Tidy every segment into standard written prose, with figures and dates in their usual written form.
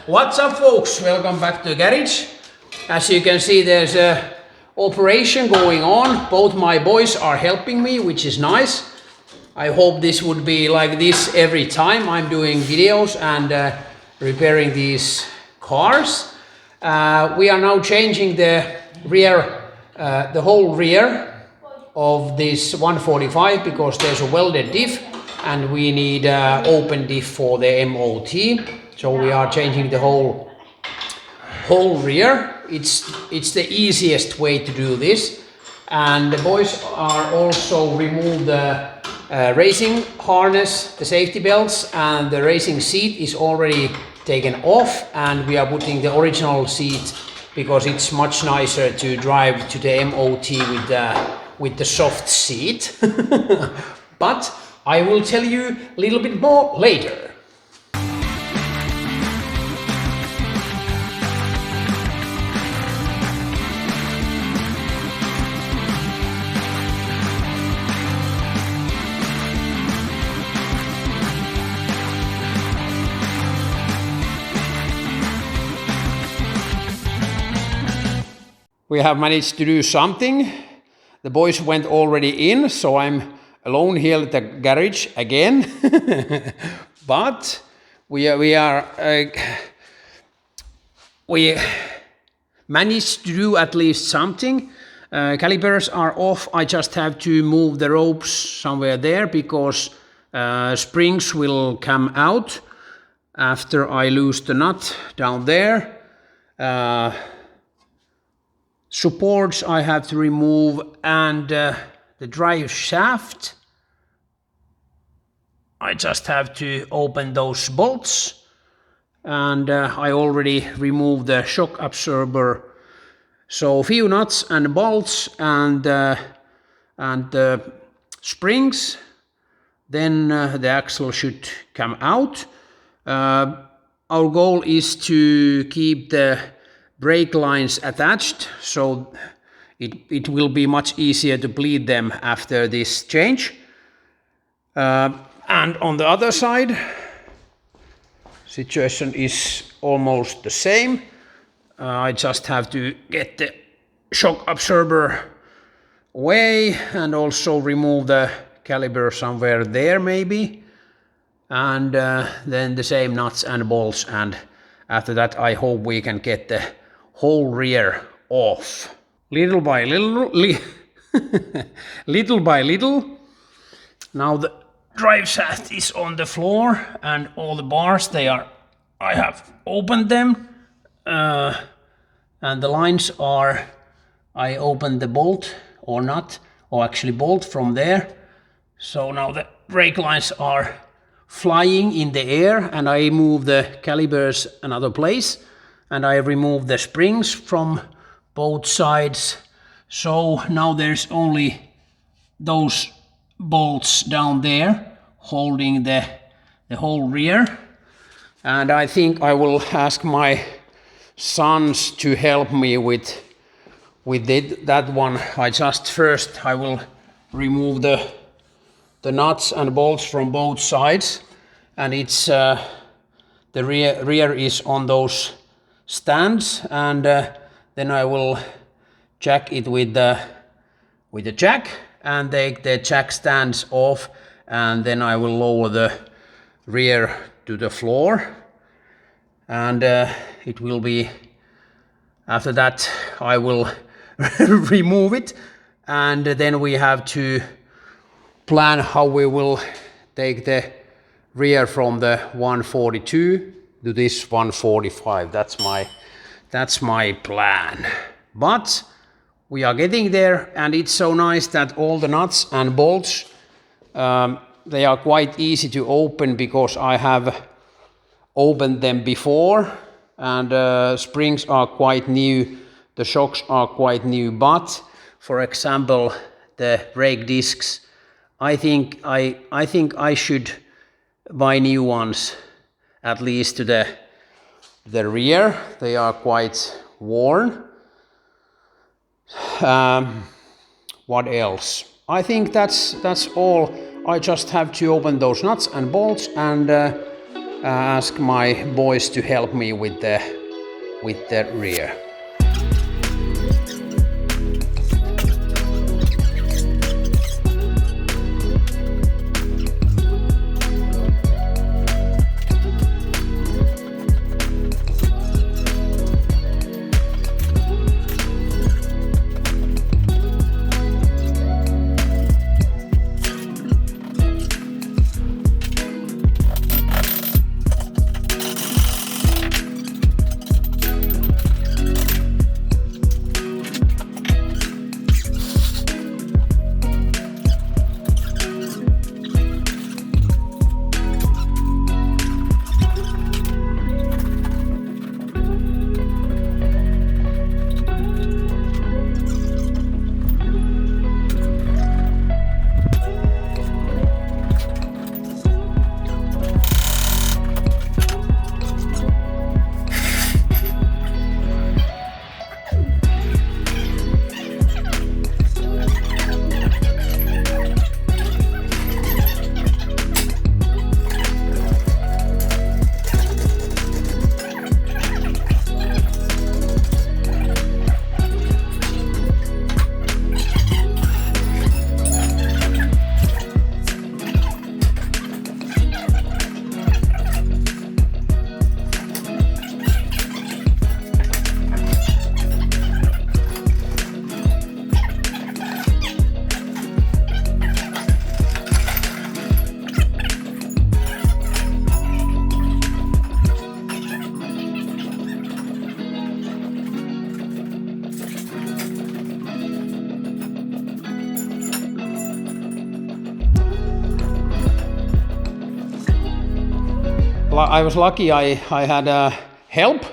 What's up, folks? Welcome back to the garage. As you can see, there's a operation going on. Both my boys are helping me, which is nice. I hope this would be like this every time I'm doing videos and repairing these cars. We are now changing the rear, the whole rear of this 145 because there's a welded diff and we need open diff for the MOT. So we are changing the whole rear. It's the easiest way to do this. And the boys are also remove the racing harness, the safety belts, and the racing seat is already taken off, and we are putting the original seat because it's much nicer to drive to the MOT with the soft seat. But I will tell you a little bit more later. We have managed to do something. The boys went already in, so I'm alone here at the garage again. But we managed to do at least something. Calipers are off. I just have to move the ropes somewhere there because springs will come out after I lose the nut down there. Supports I have to remove, and the drive shaft, I just have to open those bolts, and I already removed the shock absorber. So a few nuts and bolts and the springs, then the axle should come out. Our goal is to keep the brake lines attached, so it will be much easier to bleed them after this change. And on the other side, situation is almost the same. I just have to get the shock absorber away and also remove the caliper somewhere there maybe. And then the same nuts and bolts, and after that I hope we can get the whole rear off. Little by little, little by little. Now the drive shaft is on the floor and all the bars, I have opened them. And the lines are, I opened the bolt or nut, or actually bolt from there. So now the brake lines are flying in the air, and I move the calipers another place, and I remove the springs from both sides. So now there's only those bolts down there holding the whole rear. And I think I will ask my sons to help me with that one. I will remove the nuts and bolts from both sides, and it's the rear is on those stands, and then I will jack it with the jack and take the jack stands off, and then I will lower the rear to the floor, and it will be, after that I will remove it, and then we have to plan how we will take the rear from the 142 to this 145. That's my plan. But we are getting there, and it's so nice that all the nuts and bolts, they are quite easy to open because I have opened them before, and springs are quite new, the shocks are quite new, but for example the brake discs, I think I should buy new ones, at least to the rear. They are quite worn. What else? I think that's all. I just have to open those nuts and bolts and ask my boys to help me with the rear. I was lucky I had help,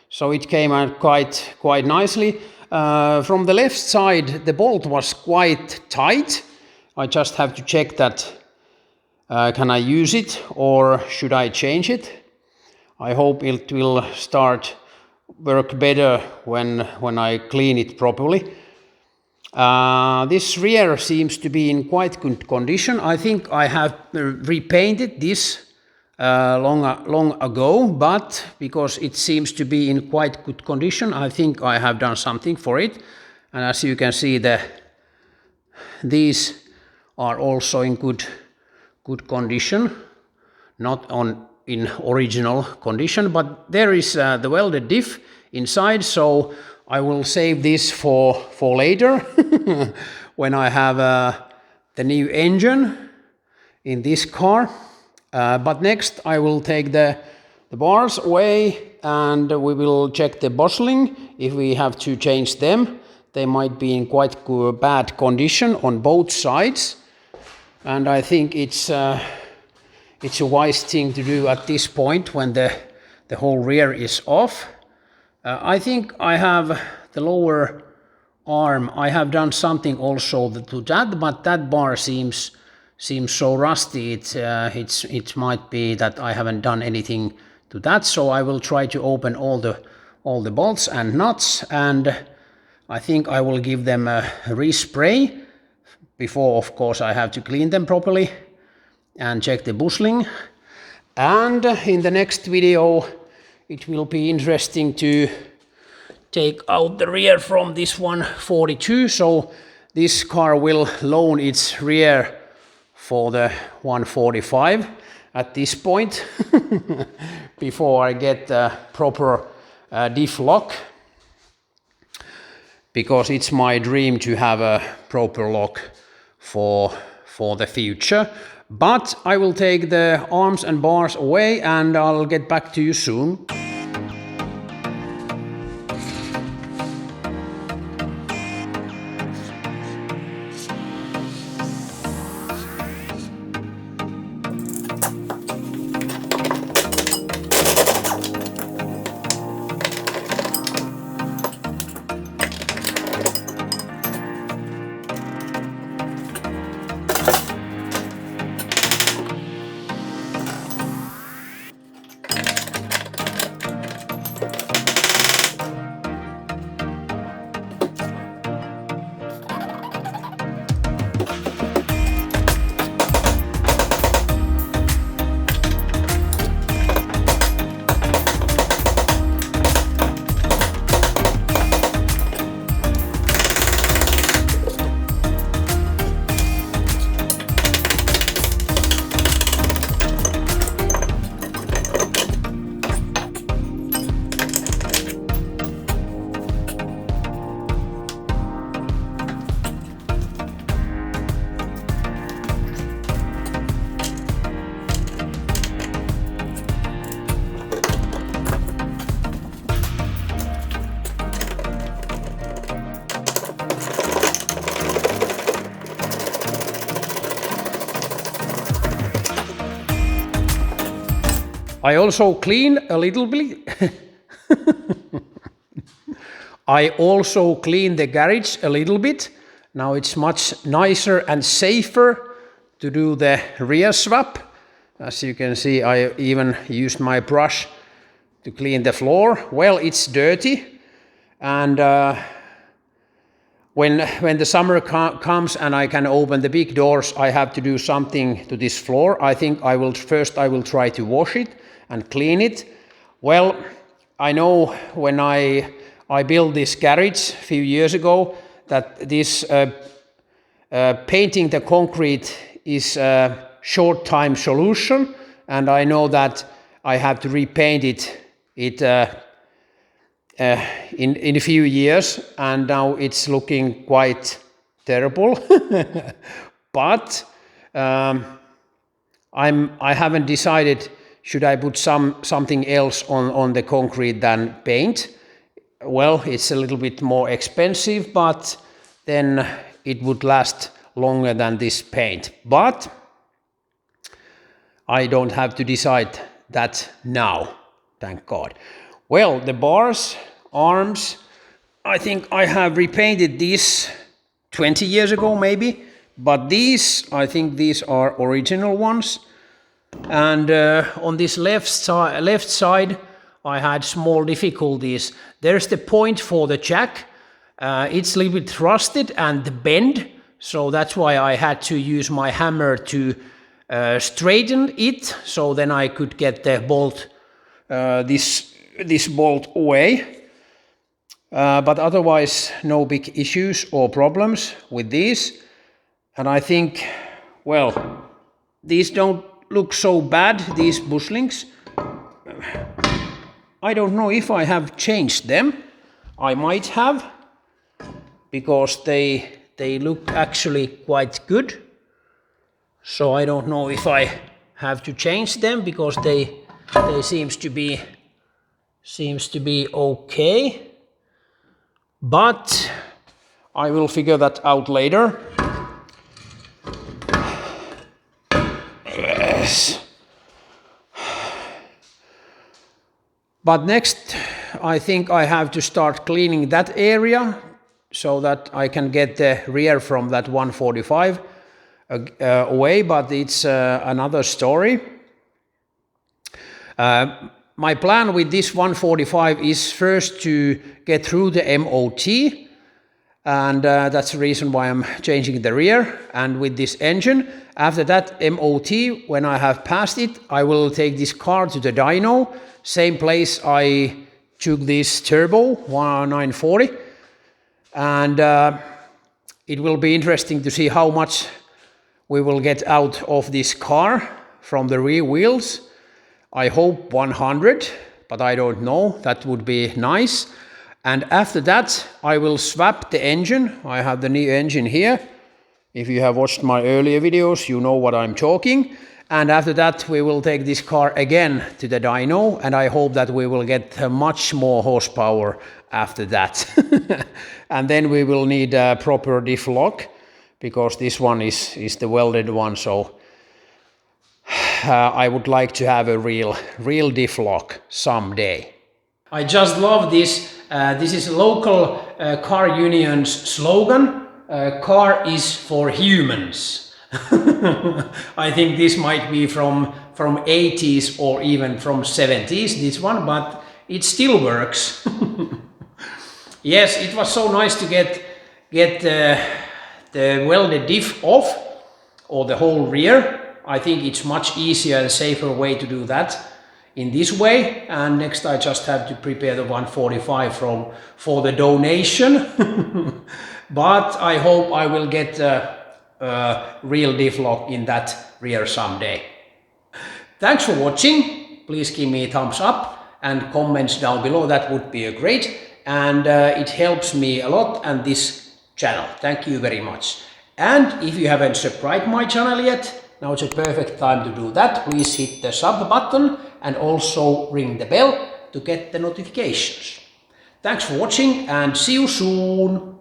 so it came out quite nicely. From the left side the bolt was quite tight. I just have to check that can I use it or should I change it. I hope it will start work better when I clean it properly. This rear seems to be in quite good condition. I think I have repainted this long ago, but because it seems to be in quite good condition, I think I have done something for it. And as you can see, these are also in good condition, not in original condition, but there is the welded diff inside, so I will save this for later when I have the new engine in this car. But next I will take the bars away and we will check the bushing if we have to change them. They might be in quite bad condition on both sides, and I think it's a wise thing to do at this point when the whole rear is off. I think I have the lower arm. I have done something also to that, but that bar seems so rusty. It might be that I haven't done anything to that. So I will try to open all the bolts and nuts, and I think I will give them a respray before, of course, I have to clean them properly and check the bushing. And in the next video it will be interesting to take out the rear from this 142. So this car will loan its rear for the 145 at this point before I get the proper diff lock, because it's my dream to have a proper lock for the future. But I will take the arms and bars away and I'll get back to you soon. I also clean a little bit. I also clean the garage a little bit. Now it's much nicer and safer to do the rear swap. As you can see, I even used my brush to clean the floor. Well, it's dirty, and when the summer comes and I can open the big doors, I have to do something to this floor. I think I will try to wash it and clean it. Well, I know when I built this garage a few years ago that this painting the concrete is a short time solution, and I know that I have to repaint it in a few years, and now it's looking quite terrible. But I haven't decided should I put something else on the concrete than paint. Well, it's a little bit more expensive, but then it would last longer than this paint. But I don't have to decide that now, thank God. Well, the bars, arms, I think I have repainted these 20 years ago maybe, but these, I think these are original ones. And on this left side, I had small difficulties. There's the point for the jack. It's a little bit rusted and bent, so that's why I had to use my hammer to straighten it, so then I could get the bolt, this bolt away. But otherwise, no big issues or problems with these. And I think, well, these don't look so bad, these bushings. I don't know if I have changed them. I might have, because they look actually quite good. So I don't know if I have to change them, because they seems to be okay. But I will figure that out later. Yes. But next, I think I have to start cleaning that area so that I can get the rear from that 145 away, but it's another story. My plan with this 145 is first to get through the MOT, and that's the reason why I'm changing the rear. And with this engine, after that MOT, when I have passed it, I will take this car to the dyno, same place I took this turbo 940, and it will be interesting to see how much we will get out of this car from the rear wheels. I hope 100, but I don't know. That would be nice. And after that, I will swap the engine. I have the new engine here. If you have watched my earlier videos, you know what I'm talking. And after that, we will take this car again to the dyno, and I hope that we will get much more horsepower after that. And then we will need a proper diff lock, because this one is the welded one, so I would like to have a real diff lock someday. I just love this. This is a local car union's slogan. Car is for humans. I think this might be from 80s or even from 70s, this one, but it still works. Yes, it was so nice to get the welded diff off, or the whole rear. I think it's much easier and safer way to do that in this way. And next I just have to prepare the 145 for the donation. But I hope I will get a real diff lock in that rear someday. Thanks for watching. Please give me a thumbs up and comments down below. That would be great, and it helps me a lot and this channel. Thank you very much. And if you haven't subscribed my channel yet, now it's a perfect time to do that. Please hit the sub button and also ring the bell to get the notifications. Thanks for watching and see you soon.